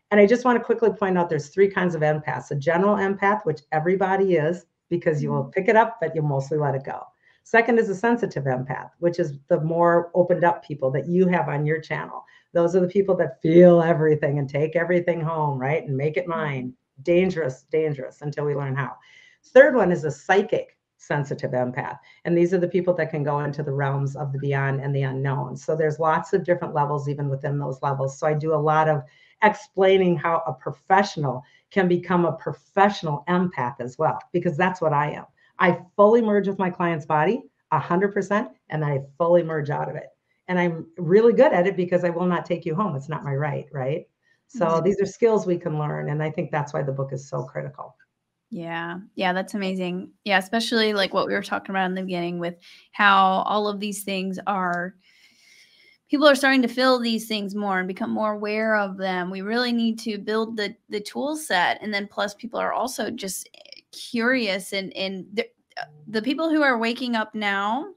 S2: And I just want to quickly point out there's 3 kinds of empaths: a general empath, which everybody is, because you will pick it up, but you'll mostly let it go. Second is a sensitive empath, which is the more opened up people that you have on your channel. Those are the people that feel everything and take everything home, right? And make it mine. Dangerous until we learn how. Third one is a psychic sensitive empath. And these are the people that can go into the realms of the beyond and the unknown. So there's lots of different levels even within those levels. So I do a lot of explaining how a professional can become a professional empath as well, because that's what I am. I fully merge with my client's body 100%, and I fully merge out of it. And I'm really good at it because I will not take you home. It's not my right? So these are skills we can learn. And I think that's why the book is so critical.
S1: Yeah, that's amazing. Yeah, especially like what we were talking about in the beginning with how all of these things people are starting to feel these things more and become more aware of them. We really need to build the tool set. And then plus people are also just curious and the people who are waking up now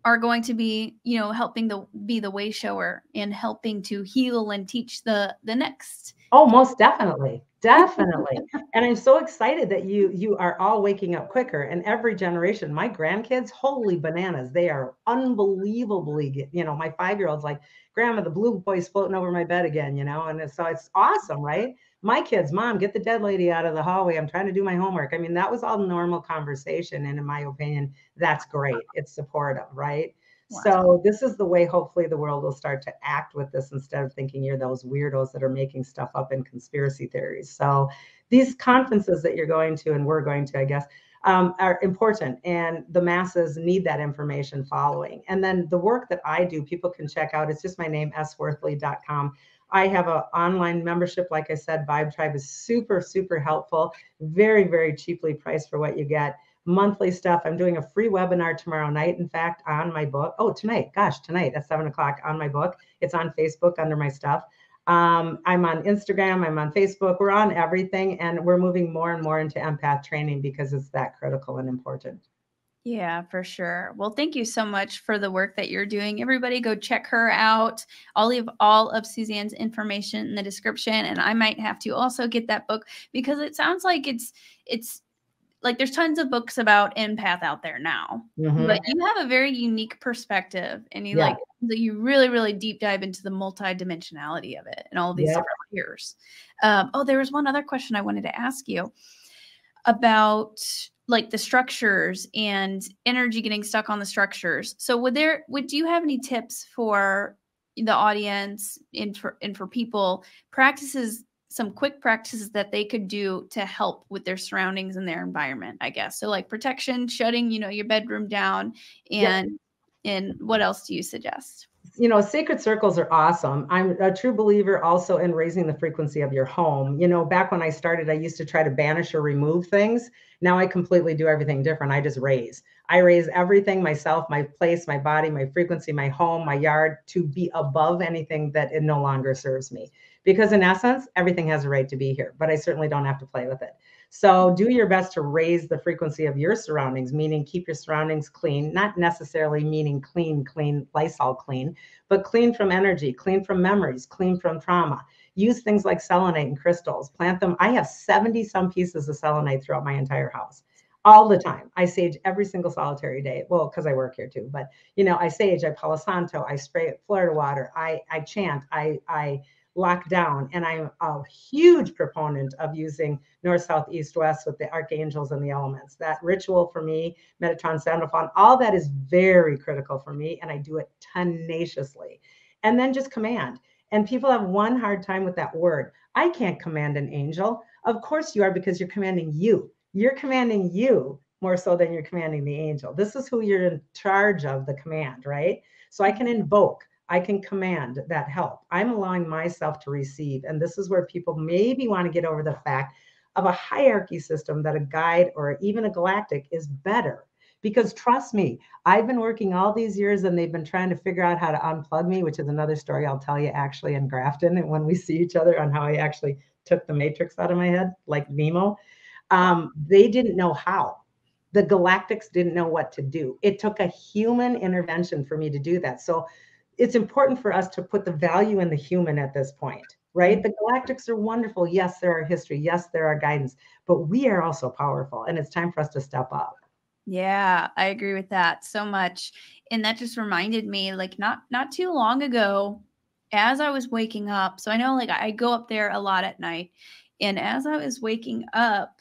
S1: are going to be, helping be the way shower and helping to heal and teach the next.
S2: Oh, most definitely. Definitely. And I'm so excited that you are all waking up quicker. And every generation, my grandkids, holy bananas, they are unbelievably, my 5-year-old's like, Grandma, the blue boy's floating over my bed again, and so it's awesome, right? My kids, Mom, get the dead lady out of the hallway. I'm trying to do my homework. I mean, that was all normal conversation. And in my opinion, that's great. It's supportive, right? Wow. So this is the way, hopefully, the world will start to act with this instead of thinking you're those weirdos that are making stuff up in conspiracy theories. So these conferences that you're going to and we're going to, I guess, are important, and the masses need that information following. And then the work that I do, people can check out. It's just my name, sworthley.com. I have an online membership. Like I said, Vibe Tribe is super, super helpful. Very, very cheaply priced for what you get. Monthly stuff. I'm doing a free webinar tomorrow night, in fact, on my book. Oh, tonight at 7:00 on my book. It's on Facebook under my stuff. I'm on Instagram, I'm on Facebook, we're on everything, and we're moving more and more into empath training because it's that critical and important.
S1: Yeah, for sure. Well, thank you so much for the work that you're doing. Everybody go check her out. I'll leave all of Suzanne's information in the description, and I might have to also get that book because it sounds like it's like there's tons of books about empath out there now, but you have a very unique perspective, and you you really, really deep dive into the multidimensionality of it and all of these different layers. Oh, there was one other question I wanted to ask you about like the structures and energy getting stuck on the structures. So would you have any tips for the audience and for people, some quick practices that they could do to help with their surroundings and their environment, I guess? So like protection, shutting, your bedroom down, and what else do you suggest?
S2: Sacred circles are awesome. I'm a true believer also in raising the frequency of your home. Back when I started, I used to try to banish or remove things. Now I completely do everything different. I just raise. I raise everything myself, my place, my body, my frequency, my home, my yard, to be above anything that it no longer serves me. Because in essence, everything has a right to be here, but I certainly don't have to play with it. So do your best to raise the frequency of your surroundings, meaning keep your surroundings clean, not necessarily meaning clean, Lysol clean, but clean from energy, clean from memories, clean from trauma. Use things like selenite and crystals, plant them. I have 70 some pieces of selenite throughout my entire house. All the time. I sage every single solitary day. Well, because I work here too, but I sage, I Palo Santo, I spray Florida water, I chant, I lock down. And I'm a huge proponent of using north, south, east, west with the archangels and the elements. That ritual for me, Metatron, Sandalphon, all that is very critical for me. And I do it tenaciously. And then just command. And people have one hard time with that word. I can't command an angel. Of course you are, because you're commanding you. You're commanding you more so than you're commanding the angel. This is who you're in charge of, the command, right? So I can invoke. I can command that help. I'm allowing myself to receive. And this is where people maybe want to get over the fact of a hierarchy system, that a guide or even a galactic is better. Because trust me, I've been working all these years and they've been trying to figure out how to unplug me, which is another story I'll tell you actually in Grafton, and when we see each other, on how I actually took the matrix out of my head, like Nemo. They didn't know how. The galactics didn't know what to do. It took a human intervention for me to do that. So it's important for us to put the value in the human at this point, right? The galactics are wonderful. Yes, they're our history. Yes, they're our guidance, but we are also powerful, and it's time for us to step up.
S1: Yeah, I agree with that so much. And that just reminded me, like not too long ago, as I was waking up. So I know like I go up there a lot at night. And as I was waking up,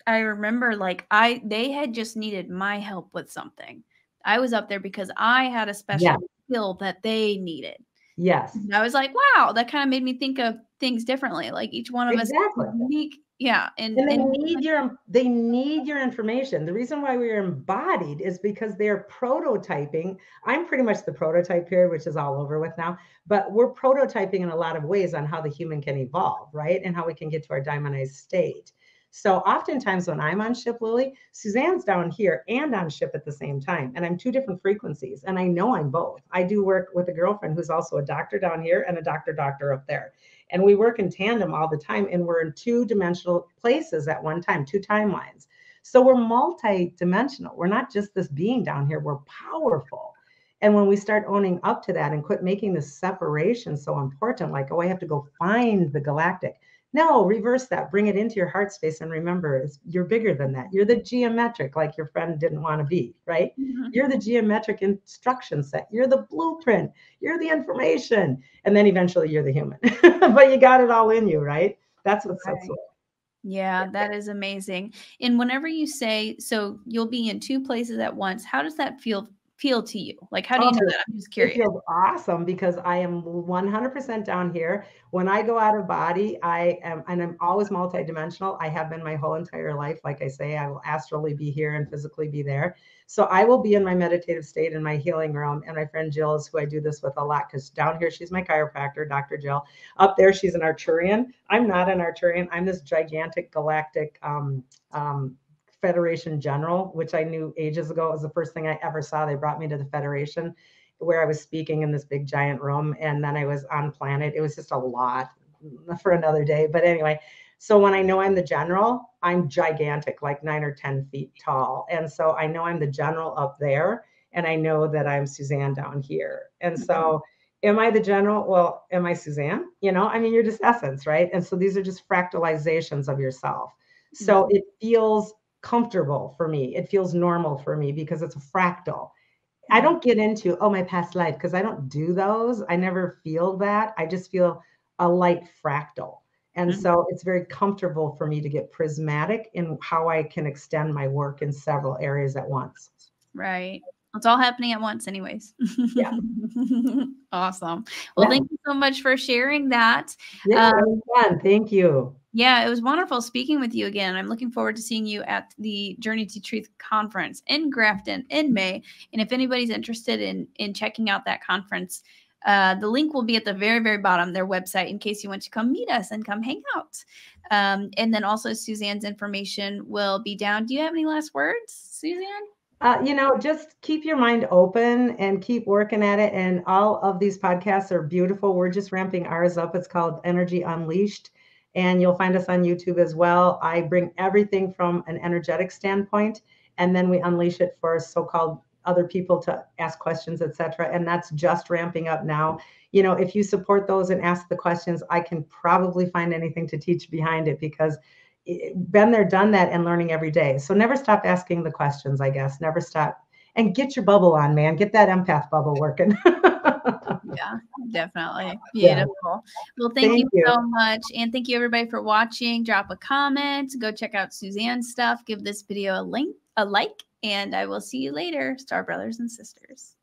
S1: I remember like they had just needed my help with something. I was up there because I had a special skill that they needed.
S2: Yes.
S1: And I was like, wow, that kind of made me think of things differently. Like each one of us is unique. Yeah.
S2: And they need your information. The reason why we are embodied is because they're prototyping. I'm pretty much the prototype period, which is all over with now, but we're prototyping in a lot of ways on how the human can evolve, right? And how we can get to our diamondized state. So oftentimes when I'm on ship, Lily, Suzanne's down here and on ship at the same time. And I'm two different frequencies. And I know I'm both. I do work with a girlfriend who's also a doctor down here and a doctor up there. And we work in tandem all the time. And we're in two-dimensional places at one time, two timelines. So we're multi-dimensional. We're not just this being down here. We're powerful. And when we start owning up to that and quit making this separation so important, like, oh, I have to go find the galactic. No, reverse that. Bring it into your heart space and remember, you're bigger than that. You're the geometric, like your friend didn't want to be, right? Mm-hmm. You're the geometric instruction set. You're the blueprint. You're the information. And then eventually you're the human. But you got it all in you, right? That's what's so cool.
S1: Yeah, that is amazing. And whenever you say, so you'll be in two places at once, how does that feel feel to you? Like, how do you know that? I'm just curious.
S2: It feels awesome because I am 100% down here. When I go out of body, I am, and I'm always multidimensional. I have been my whole entire life. Like I say, I will astrally be here and physically be there. So I will be in my meditative state in my healing room. And my friend Jill is who I do this with a lot, because down here, she's my chiropractor, Dr. Jill. Up there, she's an Arcturian. I'm not an Arcturian. I'm this gigantic galactic Federation general, which I knew ages ago. It was the first thing I ever saw. They brought me to the Federation where I was speaking in this big giant room. And then I was on planet. It was just a lot for another day. But anyway, so when I know I'm the general, I'm gigantic, like 9 or 10 feet tall. And so I know I'm the general up there. And I know that I'm Suzanne down here. And so am I the general? Well, am I Suzanne? You know, I mean, you're just essence, right? And so these are just fractalizations of yourself. So it feels comfortable for me. It feels normal for me because it's a fractal. I don't get into, oh, my past life, because I don't do those. I never feel that. I just feel a light fractal. And so it's very comfortable for me to get prismatic in how I can extend my work in several areas at once.
S1: Right. It's all happening at once anyways.
S2: Yeah.
S1: Awesome. Well, thank you so much for sharing that.
S2: Yeah, it was fun. Thank you.
S1: Yeah, it was wonderful speaking with you again. I'm looking forward to seeing you at the Journey to Truth conference in Grafton in May. And if anybody's interested in checking out that conference, the link will be at the very, very bottom, their website, in case you want to come meet us and come hang out. And then also Suzanne's information will be down. Do you have any last words, Suzanne?
S2: You know, just keep your mind open and keep working at it. And all of these podcasts are beautiful. We're just ramping ours up. It's called Energy Unleashed. And you'll find us on YouTube as well. I bring everything from an energetic standpoint, and then we unleash it for so-called other people to ask questions, etc. And that's just ramping up now. You know, if you support those and ask the questions, I can probably find anything to teach behind it, because been there, done that, and learning every day. So never stop asking the questions, I guess. Never stop. And get your bubble on, man. Get that empath bubble working.
S1: Yeah, definitely. Beautiful. Yeah. Well, thank you so much. And thank you everybody for watching. Drop a comment. Go check out Suzanne's stuff. Give this video a like, and I will see you later, Star Brothers and Sisters.